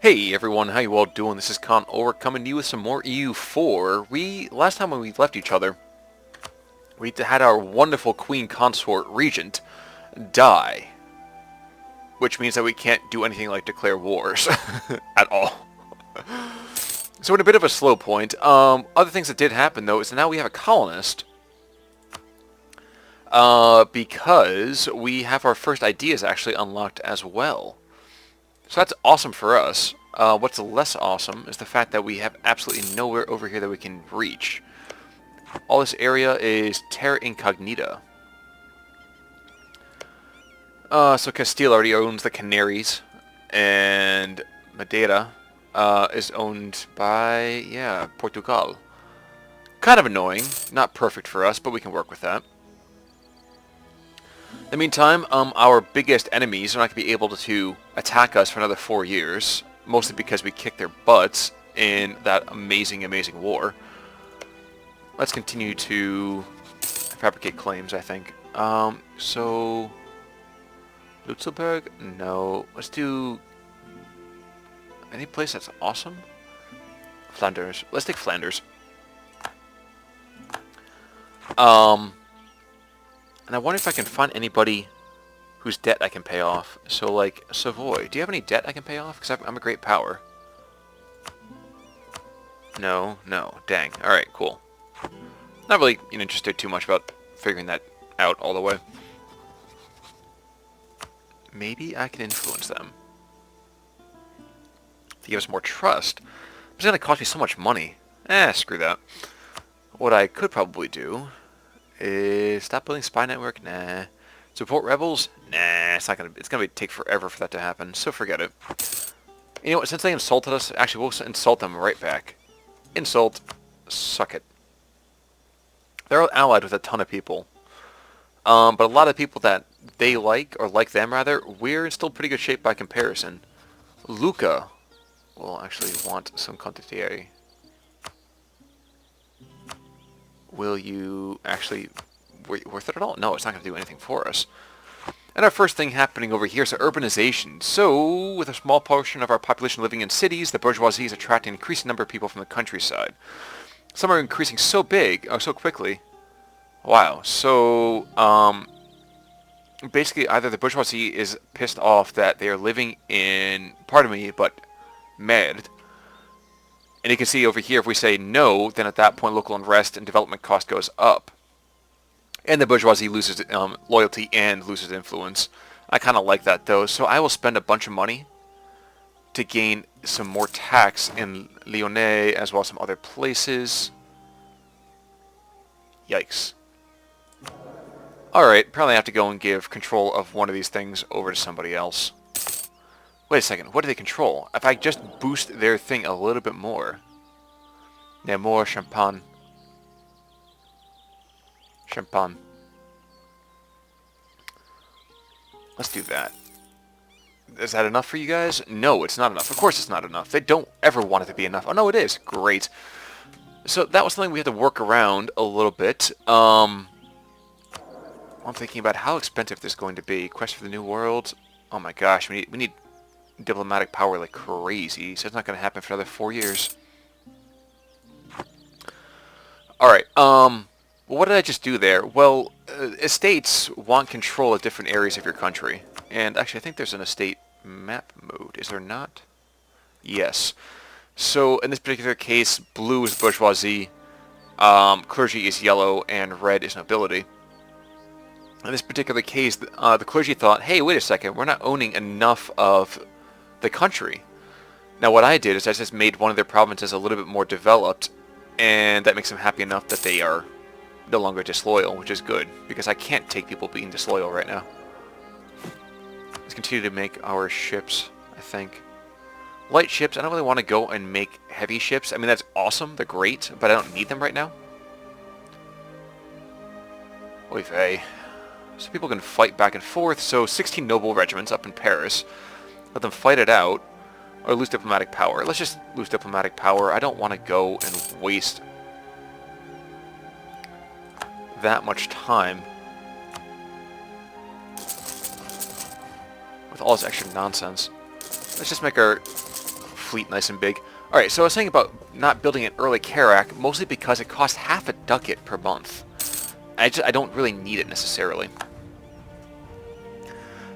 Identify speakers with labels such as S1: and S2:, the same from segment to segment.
S1: Hey everyone, how you all doing? This is Con Over coming to you with some more EU4. Last time when we left each other, we had our wonderful Queen Consort Regent die. Which means that we can't do anything like declare wars at all. So in a bit of a slow point. Other things that did happen though is that now we have a colonist. Because we have our first ideas actually unlocked as well. So that's awesome for us. What's less awesome is the fact that we have absolutely nowhere over here that we can reach. All this area is Terra Incognita. So Castile already owns the Canaries, and Madeira is owned by, Portugal. Kind of annoying. Not perfect for us, but we can work with that. In the meantime, our biggest enemies are not going to be able to attack us for another 4 years, mostly because we kicked their butts in that amazing, amazing war. Let's continue to fabricate claims, I think. So... Lutzelberg? No. Let's do... any place that's awesome? Flanders. Let's take Flanders. And I wonder if I can find anybody whose debt I can pay off. So, like, Savoy. Do you have any debt I can pay off? Because I'm a great power. No. Dang. Alright, cool. Not really interested too much about figuring that out all the way. Maybe I can influence them. To give us more trust. It's going to cost me so much money. Screw that. What I could probably do is stop building spy network. Nah. Support rebels. Nah. It's gonna take forever for that to happen. So forget it. You know what? Since they insulted us, actually we'll insult them right back. Insult. Suck it. They're allied with a ton of people. But a lot of people that they like, or like them rather, we're in still pretty good shape by comparison. Luca will actually want some condottieri. Will you actually... worth it at all? No, it's not going to do anything for us. And our first thing happening over here is urbanization. So, with a small portion of our population living in cities, the bourgeoisie is attracting an increasing number of people from the countryside. Some are increasing so big, so quickly. Wow. So, basically either the bourgeoisie is pissed off that they are living in, pardon me, but merde. And you can see over here, if we say no, then at that point local unrest and development cost goes up. And the bourgeoisie loses loyalty and loses influence. I kind of like that though, so I will spend a bunch of money to gain some more tax in Lyonnais as well as some other places. Yikes. Alright, apparently I have to go and give control of one of these things over to somebody else. Wait a second, what do they control? If I just boost their thing a little bit more. Yeah, more champagne. Champagne. Let's do that. Is that enough for you guys? No, it's not enough. Of course it's not enough. They don't ever want it to be enough. Oh, no, it is. Great. So that was something we had to work around a little bit. I'm thinking about how expensive this is going to be. Quest for the New World. Oh my gosh, we need diplomatic power like crazy. So it's not going to happen for another 4 years. Alright, what did I just do there? Well, estates want control of different areas of your country. And actually, I think there's an estate map mode. Is there not? Yes. So, in this particular case, blue is bourgeoisie, clergy is yellow, and red is nobility. In this particular case, the clergy thought, hey, wait a second, we're not owning enough of the country. Now, what I did is I just made one of their provinces a little bit more developed, and that makes them happy enough that they are no longer disloyal, which is good, because I can't take people being disloyal right now. Let's continue to make our ships, I think. Light ships, I don't really want to go and make heavy ships. I mean, that's awesome, they're great, but I don't need them right now. Oy vey. So people can fight back and forth, so 16 noble regiments up in Paris. Let them fight it out. Or lose diplomatic power. Let's just lose diplomatic power. I don't want to go and waste that much time with all this extra nonsense. Let's just make our fleet nice and big. Alright, so I was saying about not building an early Karak, mostly because it costs half a ducat per month. I don't really need it necessarily.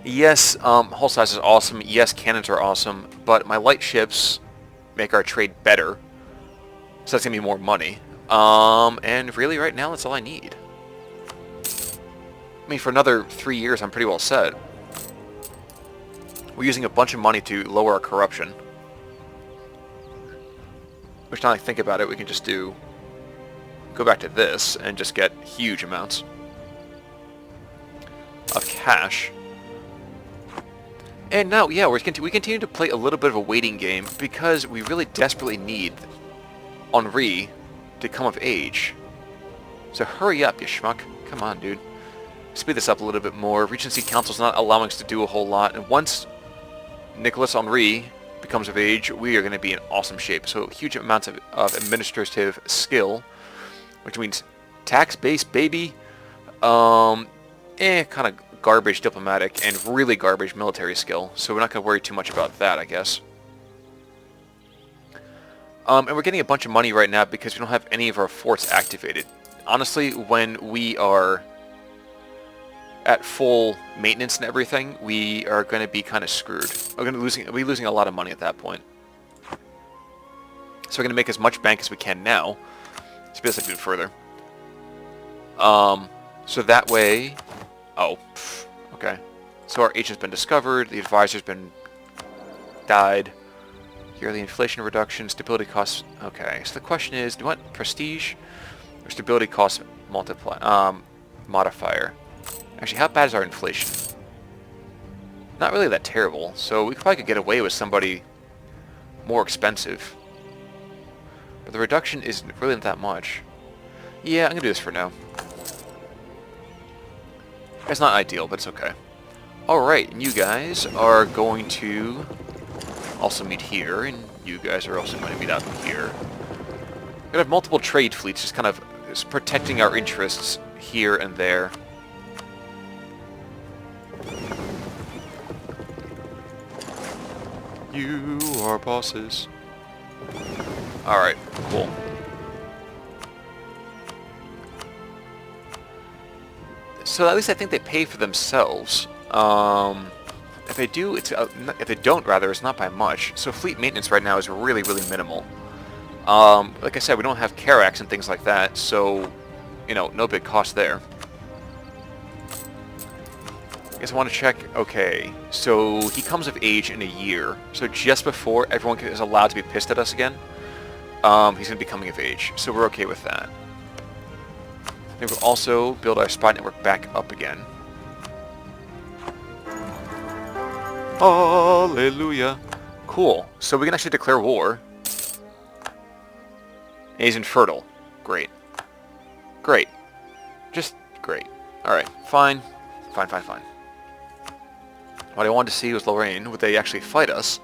S1: Yes, hull size is awesome. Yes, cannons are awesome. But my light ships make our trade better. So that's going to be more money. And really right now that's all I need. I mean, for another 3 years I'm pretty well set. We're using a bunch of money to lower our corruption. Which now I think about it, we can just do... go back to this and just get huge amounts of cash. And now, yeah, we continue to play a little bit of a waiting game because we really desperately need Henri to come of age. So hurry up, you schmuck. Come on, dude. Speed this up a little bit more. Regency Council's not allowing us to do a whole lot. And once Nicholas Henri becomes of age, we are going to be in awesome shape. So huge amounts of administrative skill, which means tax-based, baby. Kind of garbage diplomatic and really garbage military skill. So we're not going to worry too much about that, I guess. And we're getting a bunch of money right now because we don't have any of our forts activated. Honestly, when we are at full maintenance and everything, we are going to be kind of screwed. We're going to be losing a lot of money at that point. So we're going to make as much bank as we can now. Speed this up even further. So that way... Oh, okay. So our agent's been discovered, the advisor's been died. Yearly inflation reduction, stability costs. Okay, so the question is, do you want prestige or stability cost modifier? Actually, how bad is our inflation? Not really that terrible, so we probably could get away with somebody more expensive. But the reduction isn't really that much. Yeah, I'm gonna do this for now. It's not ideal, but it's okay. Alright, and you guys are going to also meet here, and you guys are also going to meet out here. We're gonna have multiple trade fleets, just kind of protecting our interests here and there. You are bosses. Alright, cool. So at least I think they pay for themselves. If they do, if they don't, rather, it's not by much. So fleet maintenance right now is really, really minimal. Like I said, we don't have Karaks and things like that, so, you know, no big cost there. I guess I want to check. Okay, so he comes of age in a year. So just before everyone is allowed to be pissed at us again, he's going to be coming of age. So we're okay with that. And we'll also build our spy network back up again. Hallelujah. Cool. So we can actually declare war. And he's infertile. Great. Great. Just great. Alright, fine. Fine, fine, fine. What I wanted to see was Lorraine. Would they actually fight us?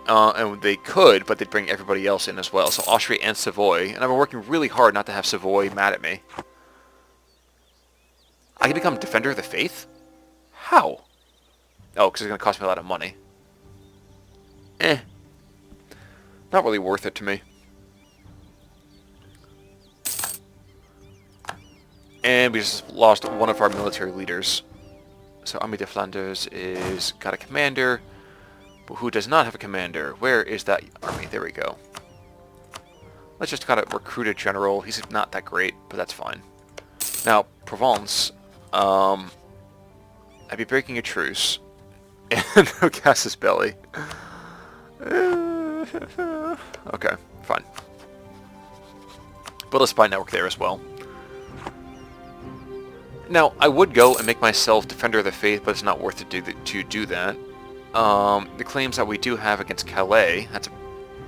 S1: And they could, but they'd bring everybody else in as well. So Austria and Savoy. And I've been working really hard not to have Savoy mad at me. I can become Defender of the Faith? How? Oh, because it's going to cost me a lot of money. Not really worth it to me. And we just lost one of our military leaders. So Army de Flanders is got a commander. But who does not have a commander? Where is that army? There we go. Let's just kind of recruit a general. He's not that great, but that's fine. Now, Provence. I'd be breaking a truce. And Ocas's belly. Okay, fine. Build a spy network there as well. Now, I would go and make myself Defender of the Faith, but it's not worth it to do that. The claims that we do have against Calais, that's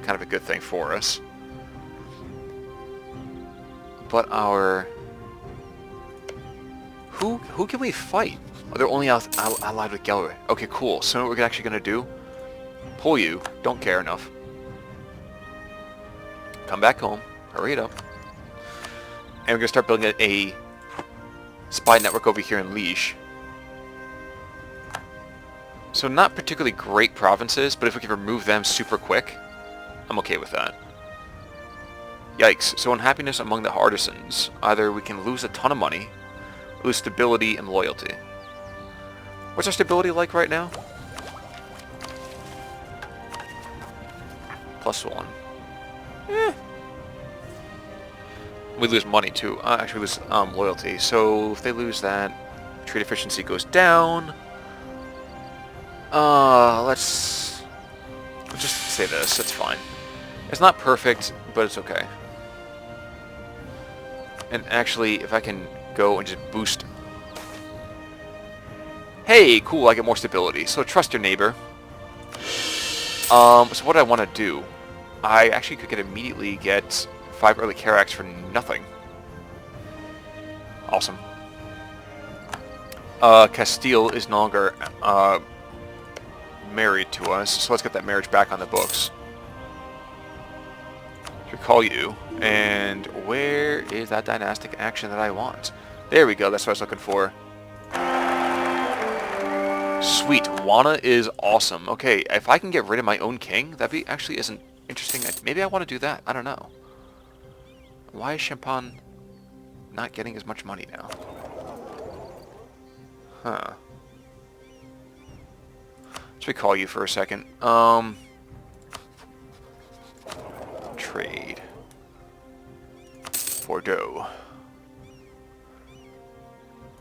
S1: kind of a good thing for us. But our... Who can we fight? Oh, they're only allied with Galway. Okay, cool. So what we're actually going to do? Pull you. Don't care enough. Come back home. Hurry it up. And we're going to start building a spy network over here in Liège. So not particularly great provinces, but if we can remove them super quick, I'm okay with that. Yikes. So unhappiness among the artisans. Either we can lose a ton of money, lose stability and loyalty. What's our stability like right now? +1. Eh. We lose money too. Actually, we lose loyalty. So if they lose that, trade efficiency goes down. Let's just say this. It's fine. It's not perfect, but it's okay. And actually, if I can go and just boost... Hey, cool, I get more stability. So trust your neighbor. So what I want to do, I actually could immediately get 5 early Carracks for nothing. Awesome. Castile is no longer married to us, so let's get that marriage back on the books. Recall you, and where is that dynastic action that I want? There we go, that's what I was looking for. Sweet, Juana is awesome. Okay, if I can get rid of my own king, that be actually isn't interesting. Maybe I want to do that, I don't know. Why is Champagne not getting as much money now? Huh. Let's recall you for a second. Trade. Bordeaux.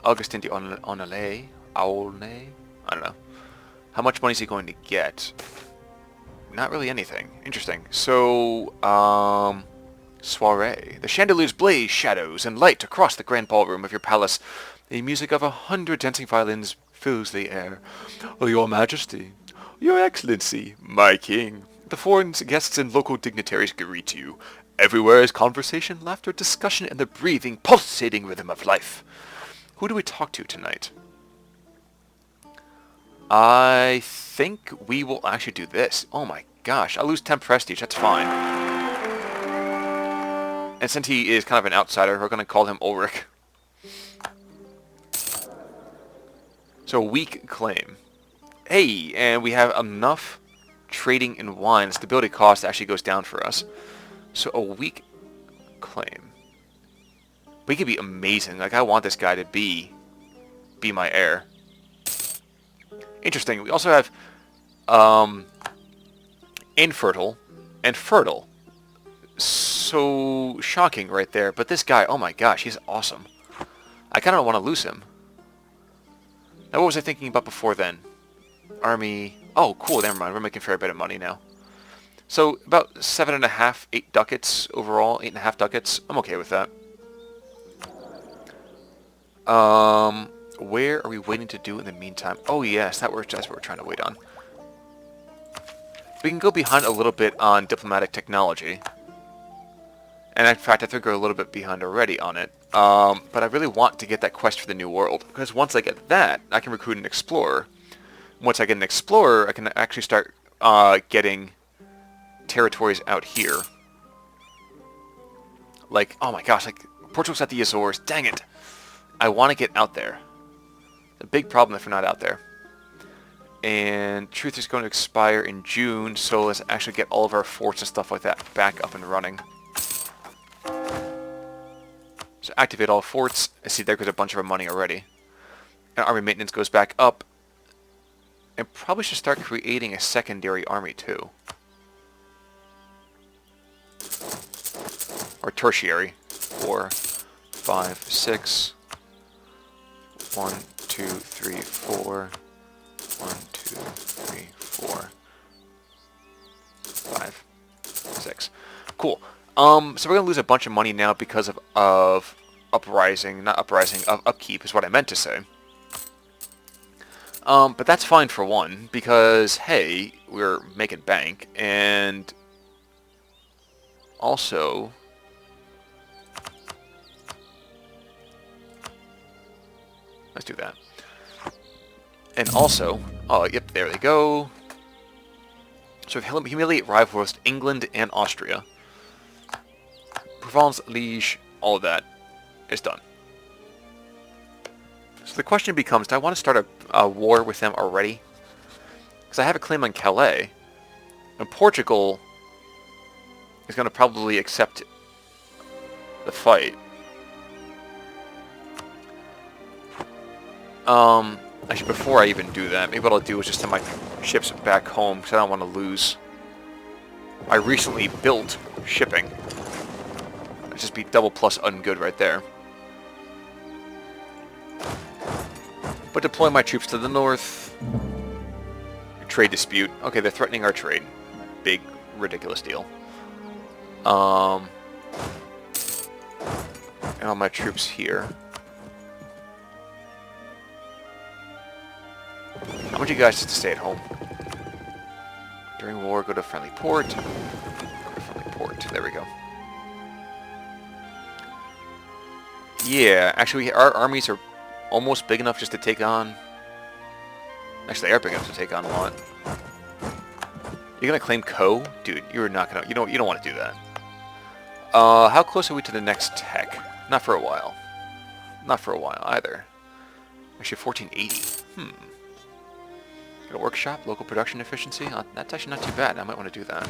S1: Augustin de Aulnay? Aulnay? I don't know. How much money is he going to get? Not really anything. Interesting. So, soiree. The chandeliers blaze shadows and light across the grand ballroom of your palace. The music of 100 dancing violins fills the air. Oh, Your Majesty, Your Excellency, my King. The foreign guests and local dignitaries greet you. Everywhere is conversation, laughter, discussion, and the breathing, pulsating rhythm of life. Who do we talk to tonight? I think we will actually do this. Oh my gosh, I lose 10 prestige, that's fine. And since he is kind of an outsider, we're going to call him Ulrich. So, weak claim. Hey, and we have enough trading in wine. Stability cost actually goes down for us. So, a weak claim. We could be amazing. Like, I want this guy to be my heir. Interesting. We also have infertile and fertile. So shocking right there. But this guy, oh my gosh, he's awesome. I kind of want to lose him. Now, what was I thinking about before then? Army. Oh, cool. Never mind. We're making a fair bit of money now. So about 7.5, 8 ducats overall. 8.5 ducats. I'm okay with that. Where are we waiting to do in the meantime? Oh yes, that's what we're trying to wait on. We can go behind a little bit on diplomatic technology. And in fact, I think we're a little bit behind already on it. But I really want to get that quest for the New World. Because once I get that, I can recruit an explorer. Once I get an explorer, I can actually start getting territories out here. Like, oh my gosh, like Portugal's at the Azores. Dang it. I want to get out there. The big problem if we're not out there. And Truth is going to expire in June, so let's actually get all of our forts and stuff like that back up and running. So activate all forts. I see there goes a bunch of our money already. And army maintenance goes back up. And probably should start creating a secondary army too. Or tertiary. 4, 5, 6. 1, 2, 3, 4. 1, 2, 3, 4. 5, 6. Cool. So we're going to lose a bunch of money now because of uprising, not uprising, of upkeep is what I meant to say. But that's fine for one, because, hey, we're making bank, and also, let's do that. And also, oh, yep, there they go. So humiliate rivals England and Austria. Provence, Liege, all of that is done. So the question becomes, do I want to start a war with them already? Because I have a claim on Calais. And Portugal is going to probably accept the fight. Actually, before I even do that, maybe what I'll do is just send my ships back home, because I don't want to lose. I recently built shipping. It'd just be double plus ungood right there. But deploy my troops to the north. Trade dispute. Okay, they're threatening our trade. Big, ridiculous deal. And all my troops here. I want you guys to stay at home. During war, go to friendly port. Go to friendly port. There we go. Yeah, actually, our armies are almost big enough just to take on... Actually, they are big enough to take on a lot. You're gonna claim Co? Dude, you're not gonna... You don't want to do that. How close are we to the next tech? Not for a while. Not for a while, either. Actually, 1480. Got a workshop, local production efficiency. That's actually not too bad. I might want to do that.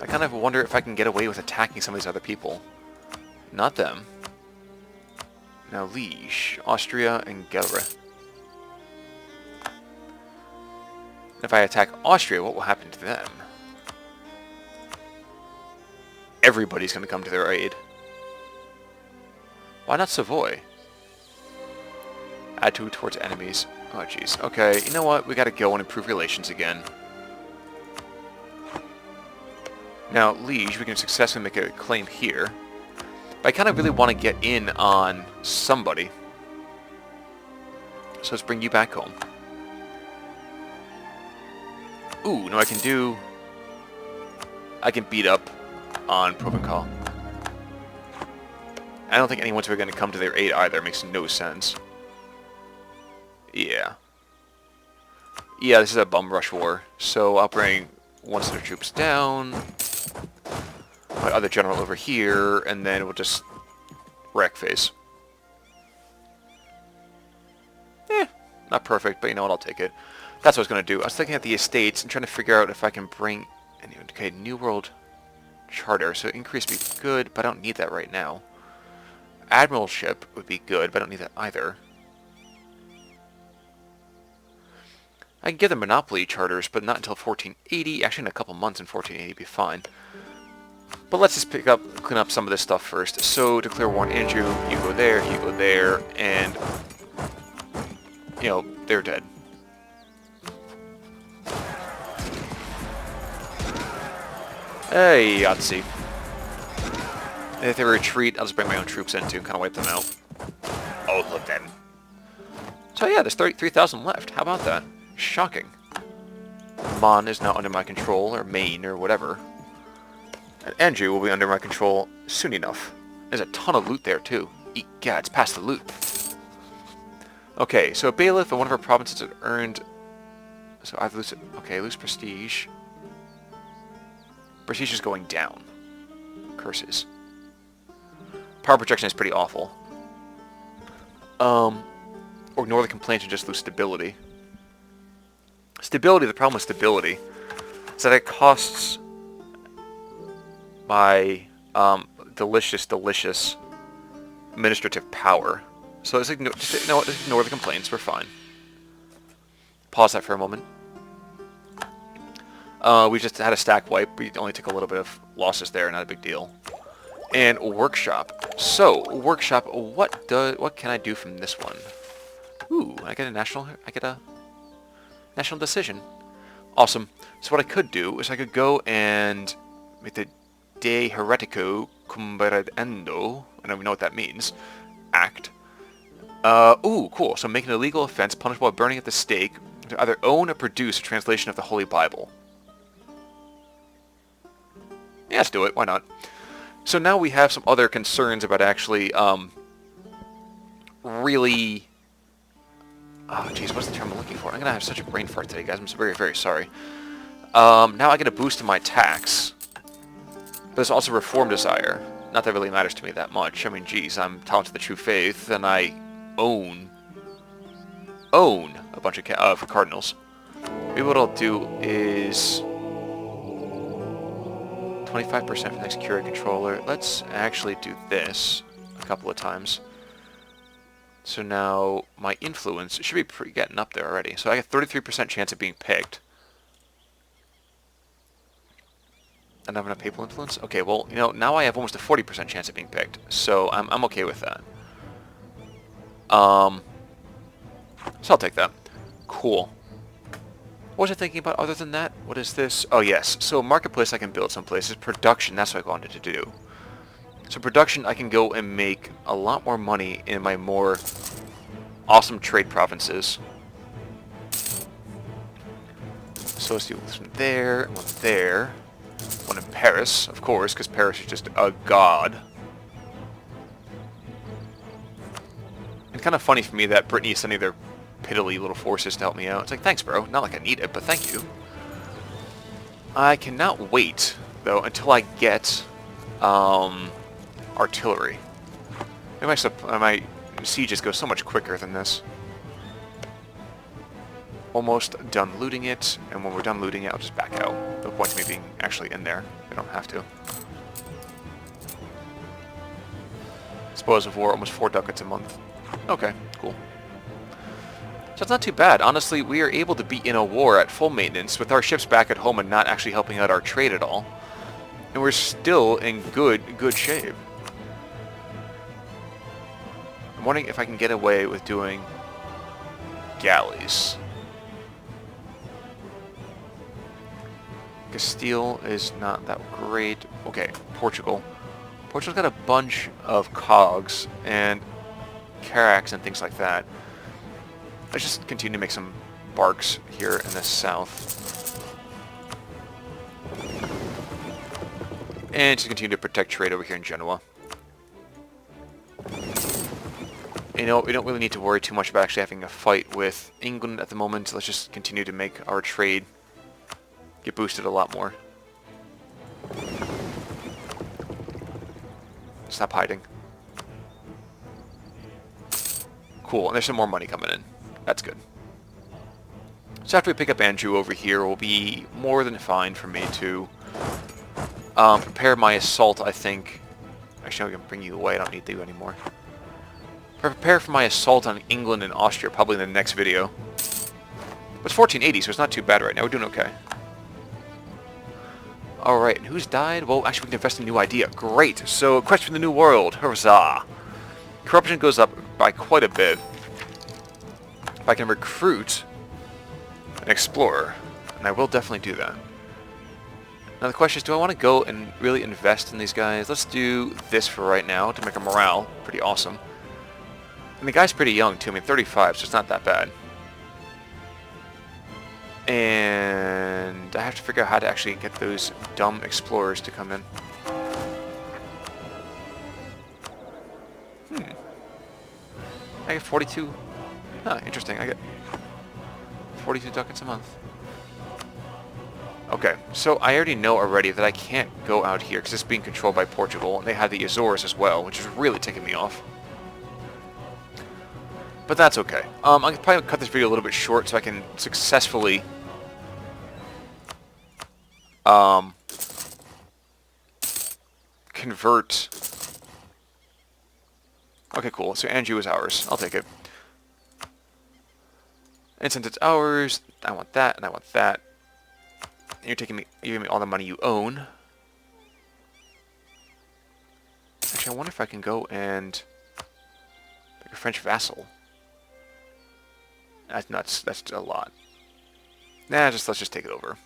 S1: I kind of wonder if I can get away with attacking some of these other people. Not them. Now Liege, Austria, and Gelre. If I attack Austria, what will happen to them? Everybody's going to come to their aid. Why not Savoy? Add 2 towards enemies. Oh, jeez. Okay, you know what? We gotta go and improve relations again. Now, Liege, we can successfully make a claim here. But I kind of really want to get in on somebody. So let's bring you back home. Ooh, no, I can do... I can beat up on Provencal. I don't think anyone's ever going to come to their aid either. It makes no sense. Yeah. Yeah, this is a bum rush war. So I'll bring one set of troops down. My other general over here. And then we'll just wreck face. Not perfect, but you know what? I'll take it. That's what I was going to do. I was looking at the estates and trying to figure out if I can bring... Okay, New World Charter. So increase would be good, but I don't need that right now. Admiralship would be good, but I don't need that either. I can give them monopoly charters, but not until 1480. Actually, in a couple months in 1480 would be fine. But let's just clean up some of this stuff first. So, declare war on Andrew. You go there, and... You know, they're dead. Hey, Yahtzee. And if they retreat, I'll just bring my own troops in to kind of wipe them out. Oh, look then. So yeah, there's 33,000 left. How about that? Shocking. Mon is now under my control, or Maine, or whatever. And Andrew will be under my control soon enough. There's a ton of loot there, too. Egads, past the loot. Okay, so a bailiff in one of our provinces had earned... So I've lose... Okay, lose prestige. Prestige is going down. Curses. Power projection is pretty awful. Ignore the complaints and just lose stability. Stability, the problem with stability is that it costs my delicious administrative power. So let's ignore, just ignore the complaints, we're fine. Pause that for a moment. We just had a stack wipe. We only took a little bit of losses there, not a big deal. And workshop. So, workshop, what can I do from this one? Ooh, I get a national decision. Awesome. So what I could do is I could go and make the De Heretico Comparendo, I don't even know what that means, act. Ooh, cool. So make an illegal offense punishable by burning at the stake to either own or produce a translation of the Holy Bible. Yeah, let's do it. Why not? So now we have some other concerns about actually, really... Oh, jeez, what's the term I'm looking for? I'm going to have such a brain fart today, guys. I'm very, very sorry. Now I get a boost in my tax. But there's also reform desire. Not that it really matters to me that much. I mean, geez, I'm talented to the true faith, and I own a bunch of cardinals. Maybe what I'll do is 25% for the next curated controller. Let's actually do this a couple of times. So now my influence should be getting up there already. So I got 33% chance of being picked. And I'm having a papal influence? Okay, well, you know, now I have almost a 40% chance of being picked. So I'm okay with that. So I'll take that. Cool. What was I thinking about other than that? What is this? Oh, yes. So marketplace I can build some places. Production, that's what I wanted to do. So production, I can go and make a lot more money in my more awesome trade provinces. So let's do this one there, one there. One in Paris, of course, because Paris is just a god. And kind of funny for me that Brittany is sending their piddly little forces to help me out. It's like, thanks, bro. Not like I need it, but thank you. I cannot wait, though, until I get artillery. My sieges go so much quicker than this. Almost done looting it, and when we're done looting it, I'll just back out. No point in me being actually in there. I don't have to. Spoils of war, almost 4 ducats a month. Okay, cool. So it's not too bad. Honestly, we are able to be in a war at full maintenance with our ships back at home and not actually helping out our trade at all. And we're still in good shape. I'm wondering if I can get away with doing galleys. Castile is not that great. Okay, Portugal. Portugal's got a bunch of cogs and carracks and things like that. Let's just continue to make some barks here in the south. And to continue to protect trade over here in Genoa. You know, we don't really need to worry too much about actually having a fight with England at the moment. Let's just continue to make our trade get boosted a lot more. Stop hiding. Cool, and there's some more money coming in. That's good. So after we pick up Anjou over here, it will be more than fine for me to prepare my assault, I think. Actually, I can bring you away. I don't need you anymore. Prepare for my assault on England and Austria, probably in the next video. But it's 1480, so it's not too bad right now. We're doing okay. Alright, and who's died? Well, actually, we can invest in a new idea. Great! So, quest for the new world. Huzzah! Corruption goes up by quite a bit. If I can recruit an explorer, and I will definitely do that. Now the question is, do I want to go and really invest in these guys? Let's do this for right now to make our morale pretty awesome. And the guy's pretty young too, I mean 35, so it's not that bad. And I have to figure out how to actually get those dumb explorers to come in. I get 42. Huh, interesting. I get 42 ducats a month. Okay, so I already know already that I can't go out here because it's being controlled by Portugal, and they have the Azores as well, which is really ticking me off. But that's okay. I'm going to probably cut this video a little bit short so I can successfully convert. Okay, cool. So Anjou is ours. I'll take it. And since it's ours, I want that, and I want that. And you're giving me all the money you own. Actually, I wonder if I can go and pick a French vassal. That's nuts. That's a lot. Nah, let's just take it over.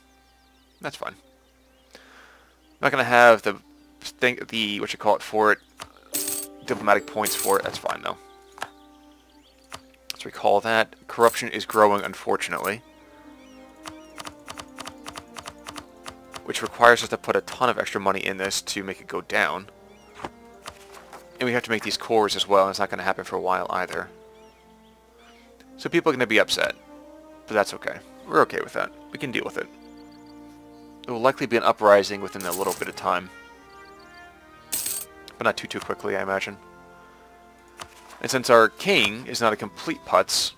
S1: That's fine. I'm not gonna have the what you call it for it, diplomatic points for it. That's fine though. Let's recall that corruption is growing, unfortunately, which requires us to put a ton of extra money in this to make it go down. And we have to make these cores as well, and it's not going to happen for a while either. So people are going to be upset, but that's okay. We're okay with that. We can deal with it. There will likely be an uprising within a little bit of time. But not too quickly, I imagine. And since our king is not a complete putz,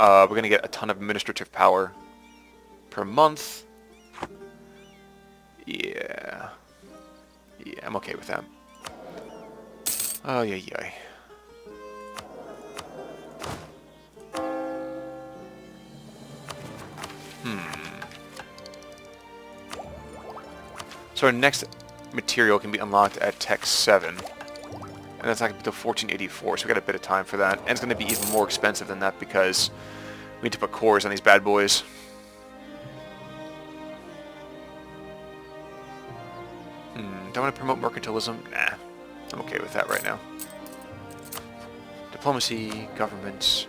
S1: we're going to get a ton of administrative power per month. Yeah. Yeah, I'm okay with that. Oh, yeah, yeah. So our next material can be unlocked at Tech 7. And that's not going to be until 1484, so we got a bit of time for that. And it's going to be even more expensive than that because we need to put cores on these bad boys. Do I want to promote mercantilism? Nah. I'm okay with that right now. Diplomacy, government.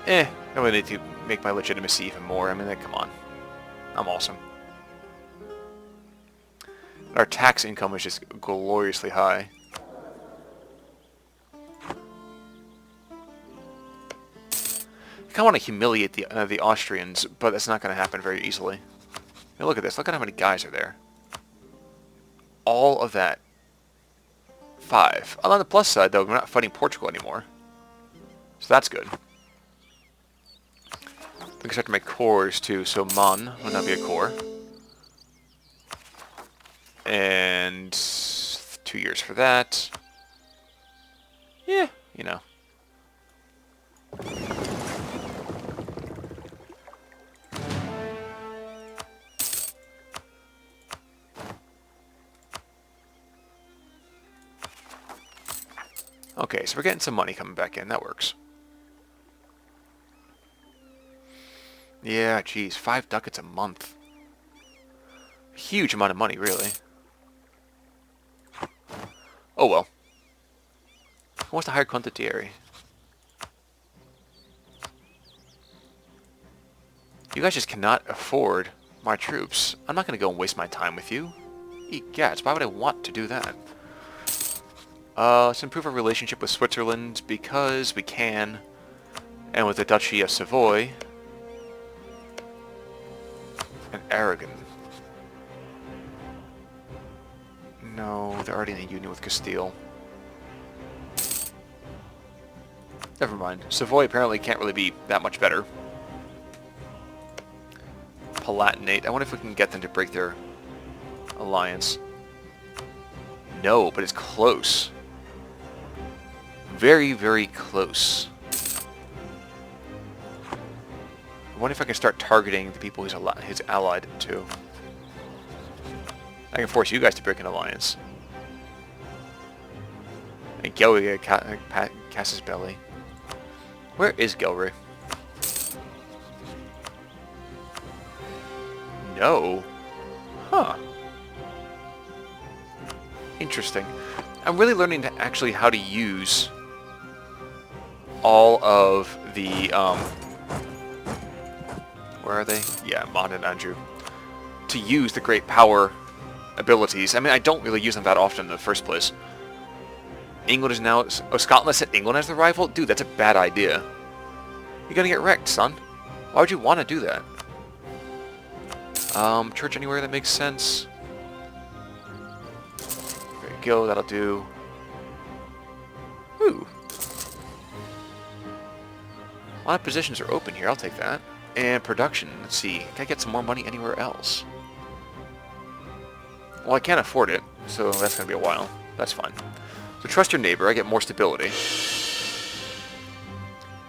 S1: I really need to make my legitimacy even more. I mean, come on. I'm awesome. Our tax income is just gloriously high. I kind of want to humiliate the Austrians, but that's not going to happen very easily. Now look at this. Look at how many guys are there. All of that. 5. On the plus side, though, we're not fighting Portugal anymore. So that's good. We can start to make cores, too. So Mon would not be a core. And 2 years for that. Yeah, you know. Okay, so we're getting some money coming back in. That works. Yeah, geez. 5 ducats a month. Huge amount of money, really. Oh well. Who wants to hire condottieri? You guys just cannot afford my troops. I'm not going to go and waste my time with you. Egats, why would I want to do that? Let's improve our relationship with Switzerland because we can. And with the Duchy of Savoy. And Aragon. No, they're already in a union with Castile. Never mind. Savoy apparently can't really be that much better. Palatinate. I wonder if we can get them to break their alliance. No, but it's close. Very, very close. I wonder if I can start targeting the people he's allied to. I can force you guys to break an alliance. And Gelry Casus Belli. Where is Gelry? No. Huh. Interesting. I'm really learning to actually how to use all of the, where are they? Yeah, Mon and Andrew. To use the great power abilities. I mean, I don't really use them that often in the first place. England is now... Oh, Scotland set England as the rival? Dude, that's a bad idea. You're gonna get wrecked, son. Why would you want to do that? Church anywhere that makes sense. There you go, that'll do. Ooh. A lot of positions are open here, I'll take that. And production, let's see. Can I get some more money anywhere else? Well, I can't afford it, so that's going to be a while. That's fine. So trust your neighbor, I get more stability.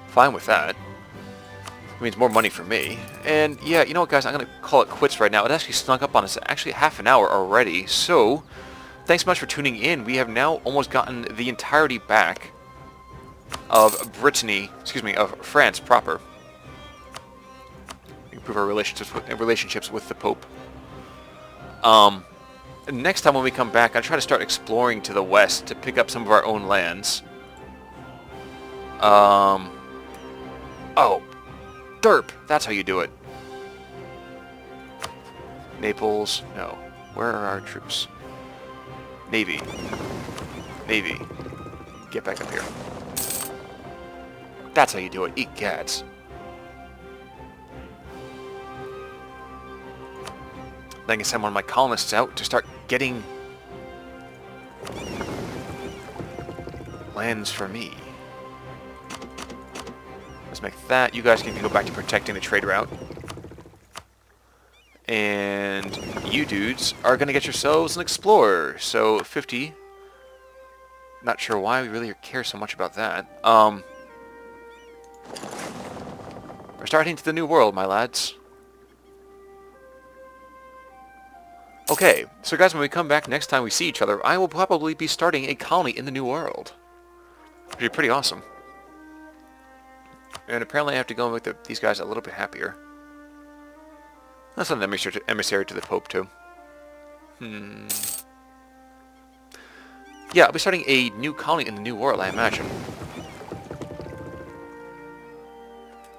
S1: Fine with that. It means more money for me. And yeah, you know what guys, I'm going to call it quits right now. It actually snuck up on us actually half an hour already. So, thanks so much for tuning in. We have now almost gotten the entirety back of Brittany, excuse me, of France proper. Improve our relationships with the Pope. Next time when we come back, I'll try to start exploring to the west to pick up some of our own lands. Oh, derp! That's how you do it. Naples, no. Where are our troops? Navy. Navy. Get back up here. That's how you do it. Eat cats. Then I can send one of my colonists out to start getting lands for me. Let's make that. You guys can go back to protecting the trade route. And you dudes are going to get yourselves an explorer. So 50. Not sure why we really care so much about that. We're starting to the new world, my lads. Okay, so guys, when we come back next time we see each other, I will probably be starting a colony in the new world. Which would be pretty awesome. And apparently I have to go and make these guys a little bit happier. That's an emissary to the Pope, too. Yeah, I'll be starting a new colony in the new world, I imagine.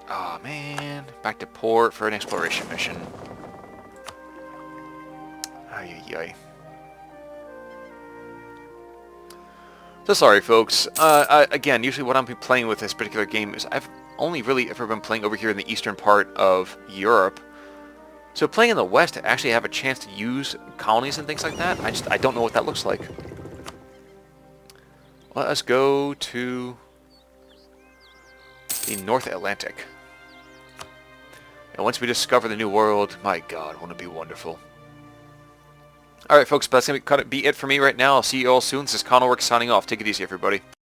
S1: Oh man, back to port for an exploration mission. Ay. So sorry, folks. Again, usually what I'm playing with this particular game is I've only really ever been playing over here in the eastern part of Europe. So playing in the west to actually have a chance to use colonies and things like that, I don't know what that looks like. Let us go to the North Atlantic. And once we discover the new world, my god, won't it be wonderful. Alright folks, but that's going to be it for me right now. I'll see you all soon. This is ConnellWorks signing off. Take it easy, everybody.